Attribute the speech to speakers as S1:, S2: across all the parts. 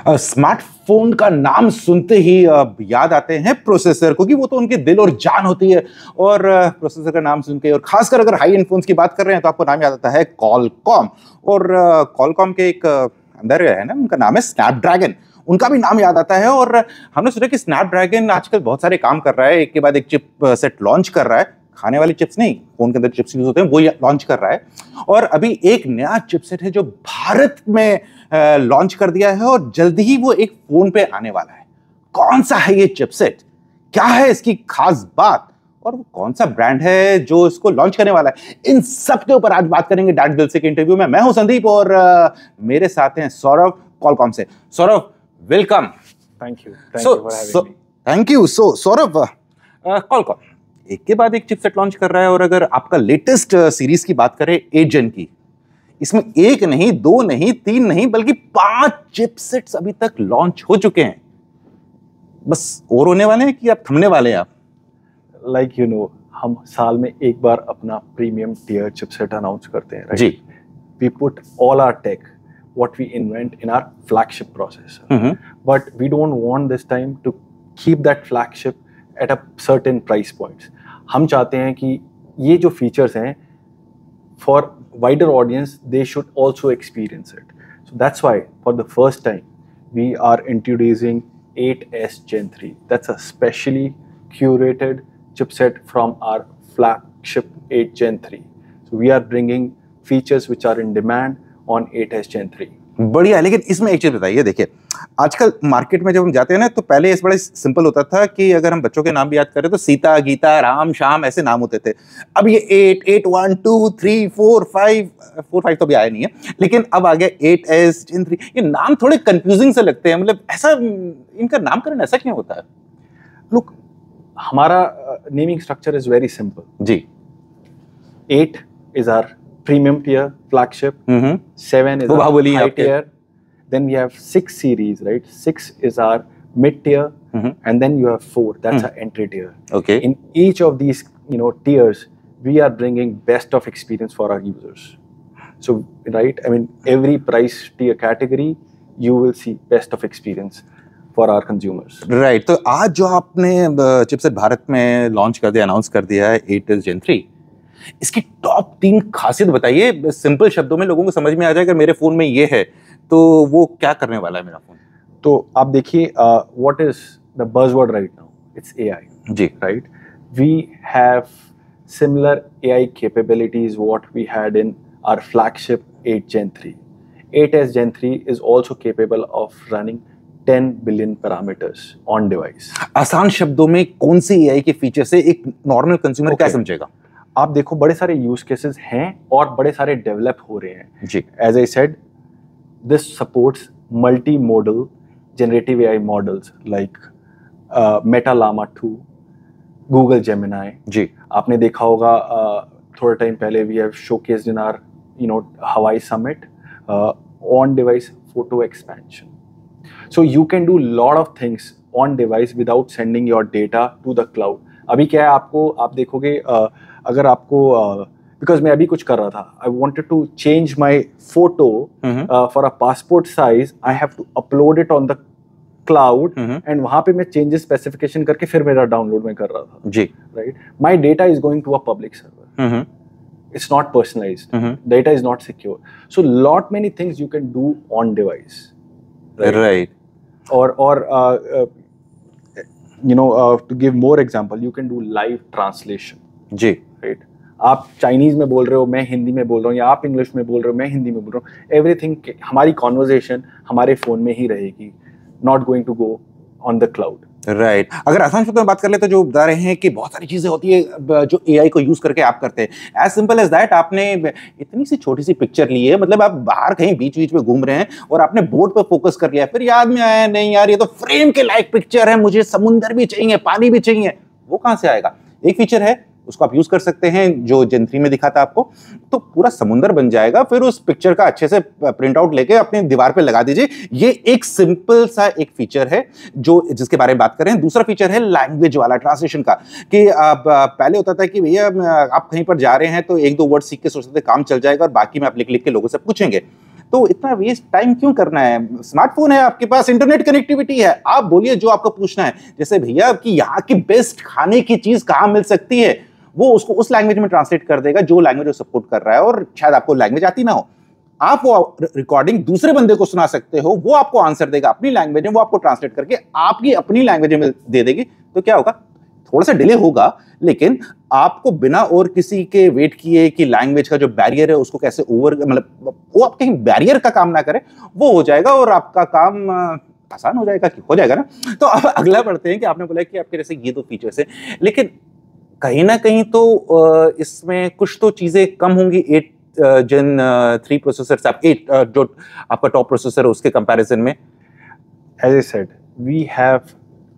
S1: Smartphone का नाम सुनते ही याद आते हैं प्रोसेसर, क्योंकि वो तो उनके दिल और जान होती है। और प्रोसेसर का नाम सुन के, और खासकर अगर हाई एंड फोन्स की बात कर रहे हैं, तो आपको नाम याद आता है कॉलकॉम। और कॉलकॉम के एक अंदर है ना, उनका नाम है स्नैपड्रैगन, उनका भी नाम याद आता है। और हमने सोचा कि स्नैपड्रैगन आजकल बहुत सारे काम कर रहा है, एक के बाद एक चिप सेट लॉन्च कर रहा है। खाने वाली चिप्स नहीं, फोन के अंदर चिप्स यूज होते हैं, वो लॉन्च कर रहा है। और अभी एक नया चिपसेट है जो भारत में लॉन्च कर दिया है, और जल्दी ही वो एक फोन पे आने वाला है। कौन सा है ये चिपसेट, क्या है इसकी खास बात, और वो कौन सा ब्रांड है जो इसको लॉन्च करने वाला है, इन सब के ऊपर आज बात करेंगे डैट दिल से के इंटरव्यू में। मैं हूं संदीप, और मेरे साथ हैं सौरभ कॉलकॉम से। Saurabh, welcome.
S2: Thank you for having me.
S1: Thank you. Saurabh, Qualcomm एक के बाद एक चिपसेट लॉन्च कर रहा है, और अगर आपका लेटेस्ट सीरीज की बात करें 8 जेन की, इसमें एक नहीं, दो नहीं, तीन नहीं, बल्कि 5 चिपसेट्स अभी तक लॉन्च हो चुके हैं। बस और होने वाले हैं कि आप थमने वाले हैं आप?
S2: लाइक यू नो, हम साल में एक बार अपना प्रीमियम टियर चिपसेट अनाउंस करते हैं, राइट?
S1: जी।
S2: We put all our tech what we invent in our flagship processor. But we don't want this time to keep that flagship at a certain price points. हम चाहते हैं कि ये जो features हैं, for wider audience, they should also experience it. So that's why for the first time we are introducing 8S Gen 3. That's a specially curated chipset from our flagship 8 Gen 3. So we are bringing features which are in demand on 8S Gen 3.
S1: बढ़िया। लेकिन इसमें एक चीज बताइए, देखिए आजकल market में जब हम जाते हैं ना, तो पहले इस बड़ा सिंपल होता था कि अगर हम बच्चों के नाम भी याद करें तो सीता, गीता, राम, श्याम ऐसे नाम होते थे। अब ये 8, 1, 2, 3, 4, 5 तो भी आया नहीं है, लेकिन अब आ गया 8S Gen 3। ये नाम थोड़े कंफ्यूजिंग से लगते हैं, मतलब ऐसा इनका नामकरण ऐसा क्यों होता है?
S2: Look, हमारा naming structure is very simple
S1: जी।
S2: 8 is our premium tier flagship. 7 is our high tier. Then we have 6 series, right? 6 is our mid tier, and then you have 4. That's our entry tier.
S1: Okay.
S2: In each of these, tiers, we are bringing best of experience for our users. So, right? I mean, every price tier category, you will see best of experience for our consumers.
S1: Right. तो आज जो आपने chipset Bharat में launch कर दिया, announce कर दिया है 8S Gen 3, इसकी टॉप 3 खासियत बताइए, सिंपल शब्दों में लोगों को समझ में आ जाए। अगर मेरे फोन में ये है तो वो क्या करने वाला है मेरा फोन?
S2: तो आप देखिए, what is the buzzword right now? It's AI.
S1: जी।
S2: Right, we have similar AI capabilities what we had in our flagship 8 Gen 3. 8S Gen 3 is also capable of running 10 billion parameters on device.
S1: आसान शब्दों में कौन सी AI के feature से एक normal consumer क्या समझेगा?
S2: आप देखो, बड़े सारे यूज केसेस हैं और बड़े सारे डेवलप हो रहे हैं
S1: जी।
S2: As I said, this supports multimodal generative AI models like Meta Llama 2, Google Gemini.
S1: जी।
S2: आपने देखा होगा थोड़ा टाइम पहले we have showcased in our Hawaii summit on device photo expansion. So you can do lot of things on device without sending your data to the cloud. अभी क्या है, आप देखोगे, अगर आपको बिकॉज मैं अभी कुछ कर रहा था, I wanted to change my photo for a passport size, I have to upload it on the cloud, and वहां पे मैं चेंजेस स्पेसिफिकेशन करके फिर मेरा डाउनलोड में कर रहा था.
S1: जी.
S2: Right, my data is going to a public server. It's not personalized. Data is not secure. So lot many things you can do on device.
S1: Right.
S2: Or to give more example, you can do live translation.
S1: जी.
S2: Right. आप Chinese में बोल रहे हो, मैं हिंदी में बोल रहा हूँ, या आप इंग्लिश में बोल रहे हो, मैं हिंदी में बोल रहा हूँ. एवरीथिंग, हमारी कॉन्वर्जेशन हमारे फोन में ही रहेगी, not going to go on the cloud.
S1: Right. अगर आसान शब्दों में बात कर ले तो जो बता रहे हैं कि बहुत सारी चीजें होती है जो एआई को यूज करके आप करते हैं. एज सिंपल एज दैट, आपने इतनी सी छोटी सी पिक्चर ली है, मतलब आप बाहर कहीं बीच बीच में घूम रहे हैं और आपने बोर्ड पर फोकस कर लिया, फिर याद में आया नहीं यार ये तो फ्रेम के लायक पिक्चर है, मुझे समुंदर भी चाहिए, पानी भी चाहिए. वो कहां से आएगा? एक फीचर है, उसको आप यूज कर सकते हैं जो Gen 3 में दिखाता आपको, तो पूरा समुंदर बन जाएगा. फिर उस पिक्चर का अच्छे से प्रिंट आउट लेके अपनी दीवार पे लगा दीजिए. ये एक सिंपल सा एक फीचर है जो जिसके बारे में बात कर रहे हैं. दूसरा फीचर है लैंग्वेज वाला, ट्रांसलेशन का, कि पहले होता था कि भैया आप कहीं पर जा रहे हैं तो 1-2 वर्ड सीख के सोचते थे काम चल जाएगा और बाकी में आप लिख लिख के लोगों से पूछेंगे. तो इतना वेस्ट टाइम क्यों करना है? स्मार्टफोन है आपके पास, इंटरनेट कनेक्टिविटी है, आप बोलिए जो आपको पूछना है। जैसे भैया कि यहाँ की बेस्ट खाने की चीज कहाँ मिल सकती है, वो उसको उस लैंग्वेज में ट्रांसलेट कर देगा जो लैंग्वेज वो सपोर्ट कर रहा है, और शायद आपको लैंग्वेज आती ना हो, आप वो रिकॉर्डिंग दूसरे बंदे को सुना सकते हो, वो आपको आंसर देगा अपनी लैंग्वेज में, वो आपको ट्रांसलेट करके आपकी अपनी लैंग्वेज में दे देगी। तो क्या होगा, थोड़ा सा डिले होगा, लेकिन आपको बिना और किसी के वेट किए कि लैंग्वेज का जो बैरियर है उसको कैसे ओवर, मतलब वो आप कहीं बैरियर का काम ना करे, वो हो जाएगा और आपका काम आसान हो जाएगा, हो जाएगा ना। तो अब अगला बढ़ते हैं कि आपने बोला कि आपके जैसे ये दो फीचर्स है, लेकिन कहीं ना कहीं तो इसमें कुछ तो चीजें कम होंगी 8 Gen 3 प्रोसेसर से, 8 जो आपका टॉप प्रोसेसर है उसके कंपैरिजन में।
S2: As I said, we have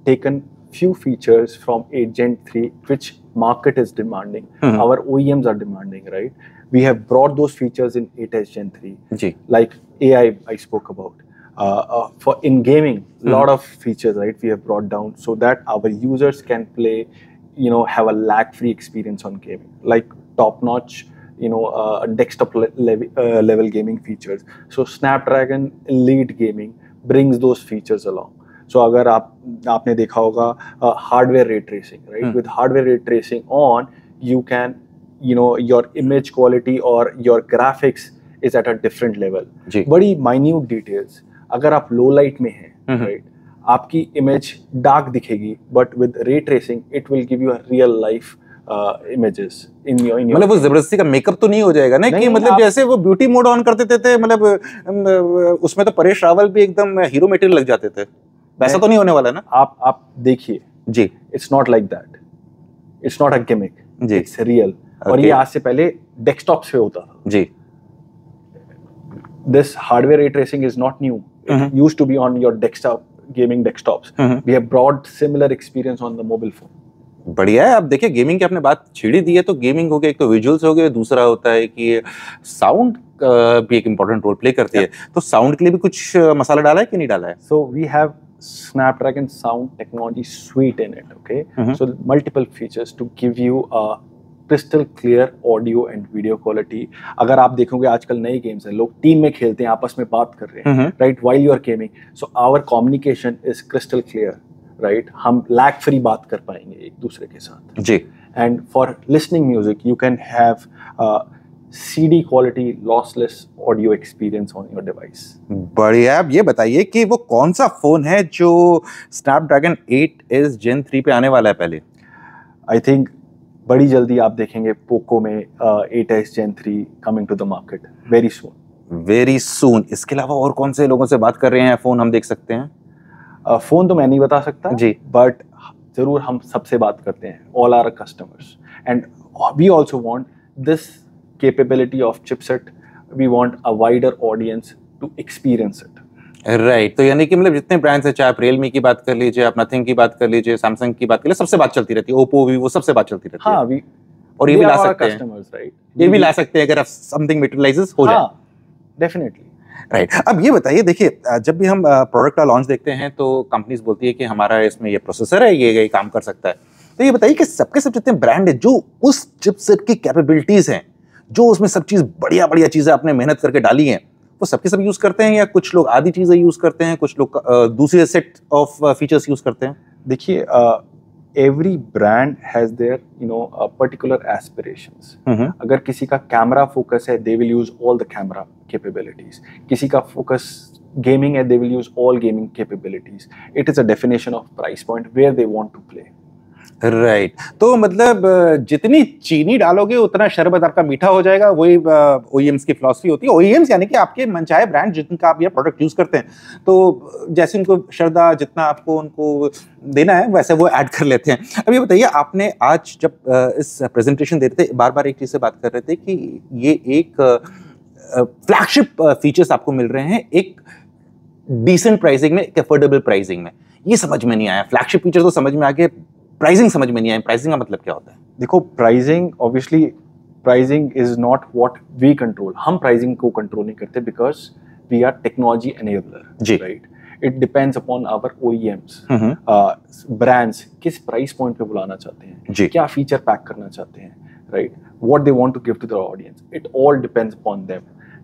S2: taken few features from 8 Gen 3 which market is demanding, our OEMs are demanding, right? We have brought those features in 8 Gen 3,
S1: ji.
S2: like AI I spoke about. For in gaming, lot of features, right? We have brought down so that our users can play, have a lag-free experience on gaming, like top-notch, desktop level gaming features. So Snapdragon Elite Gaming brings those features along. So अगर आपने देखा होगा hardware ray tracing, right? With hardware ray tracing on, you can, your image quality or your graphics is at a different level. बड़ी minute details. अगर आप low light में हैं, right? आपकी image dark दिखेगी, but with ray tracing, it will give you a real life images in your
S1: मतलब वो जबरदस्ती का मेकअप तो नहीं हो जाएगा ना, कि मतलब जैसे वो ब्यूटी मोड ऑन कर देते थे, मतलब उसमें तो परेश रावल भी एकदम हीरो मटेरियल लग जाते थे, वैसा तो नहीं होने वाला ना।
S2: आप देखिए जी, it's not like that, it's not a gimmick, it's real. और ये आज से पहले डेस्कटॉप पे होता था जी। This hardware ray tracing is not new, it used to be on your desktop gaming desktops. We have brought similar experience on the mobile phone.
S1: बढ़िया है। अब देखिए गेमिंग की आपने बात छेड़ी दी है, तो गेमिंग हो गया, एक तो विजुअल्स हो गए, दूसरा होता है कि साउंड भी एक इंपॉर्टेंट रोल प्ले करती है। तो साउंड के लिए भी कुछ मसाला डाला है कि नहीं डाला है?
S2: So we have Snapdragon sound technology suite in it, okay? So multiple features to give you a crystal clear audio and video quality. अगर आप देखोगे आजकल नए गेम्स हैं, लोग टीम में खेलते हैं, आपस में बात कर रहे हैं, right? While you are gaming, so our communication is crystal clear, right? हम lag free बात कर पाएंगे एक दूसरे के साथ
S1: जी।
S2: And for listening music, you can have CD quality lossless audio experience on your device.
S1: बढ़िया। अब ये बताइए कि वो कौन सा फोन है जो Snapdragon 8s Gen 3 पे आने वाला है पहले?
S2: I think बड़ी जल्दी आप देखेंगे पोको में 8s Gen 3 coming to the market very soon.
S1: Very soon. इसके अलावा और कौन से लोगों से बात कर रहे हैं फोन हम देख सकते हैं?
S2: फोन तो मैं नहीं बता सकता
S1: जी,
S2: बट जरूर हम सबसे बात करते हैं, all our customers, and we also want this capability of chipset, we want a wider audience to experience it.
S1: Right. तो यानी कि मतलब जितने ब्रांड्स हैं, चाहे आप रियलमी की बात कर लीजिए, आप नथिंग की बात कर लीजिए, सैमसंग की बात कर लीजिए, सबसे बात चलती रहती है, ओप्पो वीवो सबसे बात चलती रहती है।
S2: हाँ,
S1: और ये भी ला सकते हैं,
S2: customers, right?
S1: ये भी ला सकते हैं अगर समथिंग मटेरियलाइजेस हो जाए।
S2: डेफिनेटली।
S1: राइट। अब ये बताइए, देखिए जब भी हम प्रोडक्ट का लॉन्च देखते हैं तो कंपनीज बोलती है कि हमारा इसमें ये प्रोसेसर है, ये काम कर सकता है। तो ये बताइए कि सबके सब जितने ब्रांड है जो उस चिपसेट की कैपेबिलिटीज हैं, जो उसमें सब चीज बढ़िया बढ़िया चीजें आपने मेहनत करके डाली हैं, वो सबके सब यूज करते हैं, या कुछ लोग आधी चीजें यूज करते हैं, कुछ लोग दूसरे सेट ऑफ फीचर्स यूज करते हैं?
S2: देखिए every brand has their particular aspirations. अगर किसी का कैमरा फोकस है, they will use all the camera capabilities. किसी का फोकस gaming है, they will use all gaming capabilities. It is a definition of price point where they want to play.
S1: Right. तो मतलब जितनी चीनी डालोगे उतना शरबत आपका मीठा हो जाएगा, वही OEMs की फिलॉसफी होती है। OEMs यानी कि आपके मनचाहे ब्रांड जिनका आप ये प्रोडक्ट यूज करते हैं, तो जैसे उनको श्रद्धा जितना आपको उनको देना है वैसे वो ऐड कर लेते हैं। अब ये बताइए, आपने आज जब इस प्रेजेंटेशन दे रहे थे, बार बार एक चीज से बात कर रहे थे कि ये एक फ्लैगशिप फीचर्स आपको मिल रहे हैं एक डिसेंट प्राइसिंग में, एक अफोर्डेबल प्राइसिंग में। ये समझ में नहीं आया। फ्लैगशिप फीचर तो समझ में आ गए, प्राइसिंग समझ में नहीं आया। प्राइसिंग का मतलब क्या होता है?
S2: देखो, pricing obviously pricing is not what we control. हम प्राइसिंग को कंट्रोल नहीं करते because we are technology enabler, right? It depends upon our OEMs, brands किस प्राइस पॉइंट पे बुलाना चाहते हैं, क्या फीचर पैक करना चाहते हैं, right? What they want to give to the audience, it all depends upon them.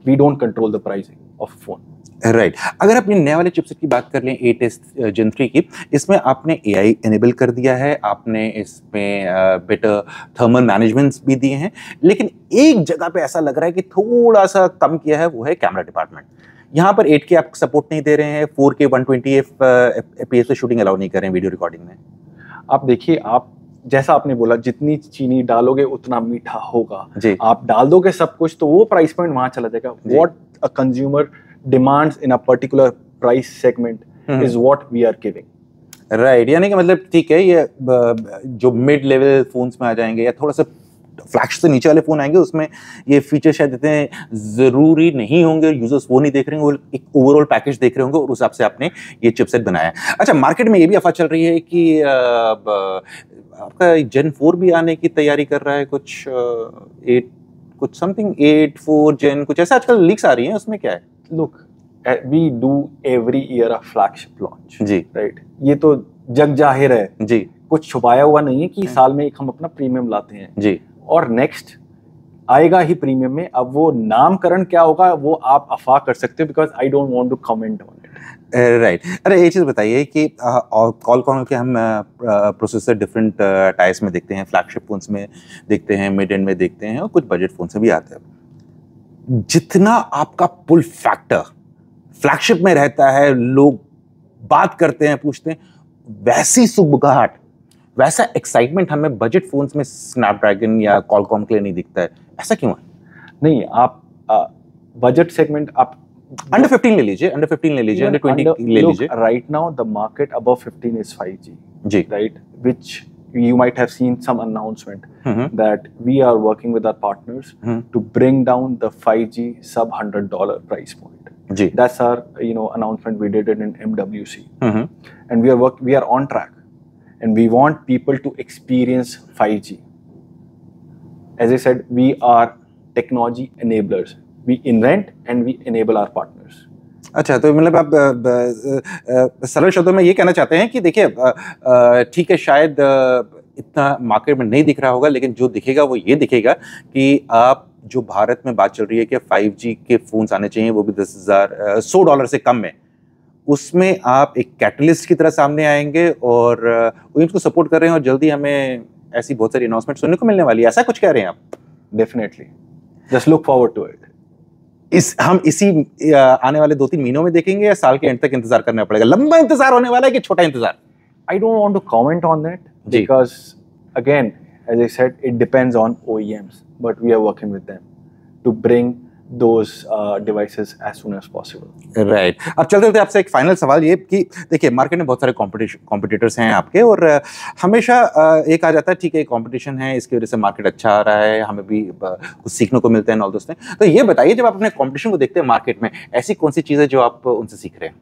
S2: We don't control the pricing. of phone.
S1: Right अगर अपने नए वाले चिपसेट की बात कर लें 8s Gen 3 की, इसमें आपने AI एनेबल कर दिया है, आपने इसमें बेटर थर्मल मैनेजमेंट्स भी दिए हैं, लेकिन एक जगह पे ऐसा लग रहा है कि थोड़ा सा कम किया है, वो है कैमरा डिपार्टमेंट। यहाँ पर 8K आप सपोर्ट नहीं दे रहे हैं, 4K 120 FPS से शूटिंग अलाउ नहीं कर रहे हैं वीडियो रिकॉर्डिंग में।
S2: आप देखिए, आप जैसा आपने बोला, जितनी चीनी डालोगे उतना मीठा होगा
S1: जी।
S2: आप डाल दोगे सब कुछ तो वो प्राइस पॉइंट वहां चला जाएगा। What a consumer demands in a particular price segment is what we are giving.
S1: Right यानी कि मतलब ठीक है, ये जो मिड लेवल फोन्स में आ जाएंगे या थोड़ा सा फ्लैश से नीचे वाले फोन आएंगे, उसमें ये फीचर शायद इतने जरूरी नहीं होंगे, यूजर्स वो नहीं देख रहे होंगे, वो एक ओवरऑल पैकेज देख रहे होंगे और उस हिसाब से आपने ये चिपसेट बनाया है। अच्छा, मार्केट में ये भी अफवाह चल रही है कि आपका Gen 4 भी आने की तैयारी कर रहा है, कुछ 8 कुछ समथिंग 8-4 Gen कुछ ऐसा आजकल लीक्स आ रही हैं, उसमें क्या है?
S2: Look, we do every year a flagship launch
S1: जी
S2: राइट, ये तो जग जाहिर है
S1: जी,
S2: कुछ छुपाया हुआ नहीं है कि साल में एक हम अपना प्रीमियम लाते हैं
S1: जी,
S2: और नेक्स्ट आएगा ही प्रीमियम में। अब वो नामकरण क्या होगा वो आप अफवाह कर सकते हो, because I don't want to comment on it.
S1: Right. अरे एक चीज़ बताइए कि कॉलकॉम के हम प्रोसेसर डिफरेंट टाइप्स में देखते हैं, फ्लैगशिप फोन्स में देखते हैं, मिड एंड में देखते हैं और कुछ बजट फोन से भी आते हैं। जितना आपका पुल फैक्टर फ्लैगशिप में रहता है, लोग बात करते हैं, पूछते हैं, वैसी सुगबुगाहट, वैसा एक्साइटमेंट हमें बजट फोन्स में स्नैपड्रैगन या कॉलकॉम के लिए नहीं दिखता है। ऐसा क्यों है?
S2: नहीं, आप बजट सेगमेंट आप
S1: अंडर 15 ले लीजिए, अंडर 15 ले लीजिए, अंडर 20 ले लीजिए।
S2: Right now the market above 15 is 5G
S1: जी,
S2: right, which you might have seen some announcement that we are working with our partners to bring down the 5G sub $100 price point.
S1: जी,
S2: That's our announcement we did it in MWC, and we are on track, and we want people to experience 5G. As I said, we are technology enablers. We invent and we enable our partners.
S1: अच्छा, तो मतलब आप सरल शब्दों में ये कहना चाहते हैं कि देखिए ठीक है, शायद इतना मार्केट में नहीं दिख रहा होगा, लेकिन जो दिखेगा वो ये दिखेगा कि आप जो भारत में बात चल रही है कि 5G के फोन्स आने चाहिए, वो भी $100 से कम में, उसमें आप एक कैटलिस्ट की तरह सामने आएंगे और वो इसको सपोर्ट कर रहे हैं और जल्दी हमें ऐसी बहुत सारी अनाउंसमेंट सुनने को मिलने वाली है। ऐसा कुछ कह रहे हैं आप?
S2: Definitely. Just look forward to it.
S1: हम इसी आने वाले 2-3 महीनों में देखेंगे या साल के एंड तक इंतजार करना पड़ेगा? लंबा इंतजार होने वाला है कि छोटा इंतजार?
S2: I don't want to comment on that because again, as I said, it depends on OEMs, but we are working with them to bring those devices as soon as possible.
S1: Right. अब चलते चलते आपसे एक final सवाल ये कि देखिए, market में बहुत सारे कॉम्पिटिटर्स हैं आपके और हमेशा एक आ जाता है ठीक है, कंपटीशन है, इसकी वजह से मार्केट अच्छा आ रहा है, हमें भी कुछ सीखने को मिलता है ऑल दोस्त। तो ये बताइए, जब आप अपने कंपटीशन को देखते हैं मार्केट में, ऐसी कौन सी चीज़ है जो आप उनसे सीख रहे हैं?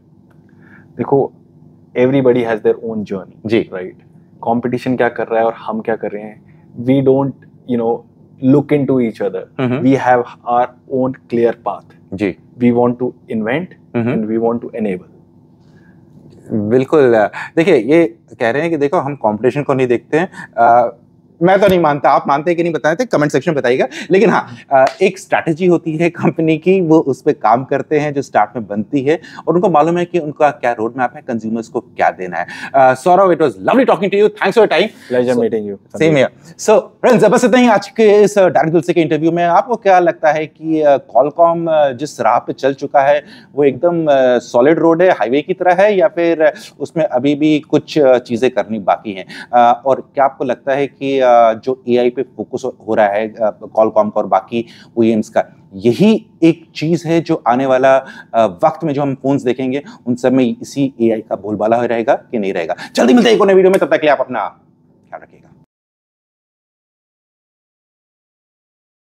S2: देखो, everybody has their own journey
S1: जी,
S2: राइट। कंपटीशन क्या कर रहा है और हम क्या कर रहे हैं, we don't look into each other. We have our own clear path.
S1: जी,
S2: We want to invent and we want to enable.
S1: बिल्कुल। देखिए, ये कह रहे हैं कि देखो, हम कंपटीशन को नहीं देखते हैं। मैं तो नहीं मानता, आप मानते हैं कि नहीं बताते, कमेंट सेक्शन में बताइएगा। लेकिन हाँ, एक स्ट्रैटेजी होती है कंपनी की, वो उस पर काम करते हैं जो स्टार्ट में बनती है और उनको मालूम है कि उनका क्या रोड मैप है, कंज्यूमर्स को क्या देना है। Saurabh, it was lovely talking to you, thanks for your time.
S2: Pleasure meeting you.
S1: Same here. So friends, बस इतना ही आज के इस डायरेक्ट दिल से के इंटरव्यू में। आपको क्या लगता है कि कॉलकॉम जिस राह पे चल चुका है वो एकदम सॉलिड रोड है, हाईवे की तरह है, या फिर उसमें अभी भी कुछ चीज़ें करनी बाकी हैं? और क्या आपको लगता है कि जो AI पे फोकस हो रहा है कॉलकॉम का और बाकी OEMs का, यही एक चीज़ है जो आने वाला वक्त में जो हम फोन्स देखेंगे उन सब में इसी AI का बोलबाला रहेगा कि नहीं रहेगा? जल्दी मिलते हैं एक और नए वीडियो में, तब तक के लिए आप अपना ख्याल रखिएगा।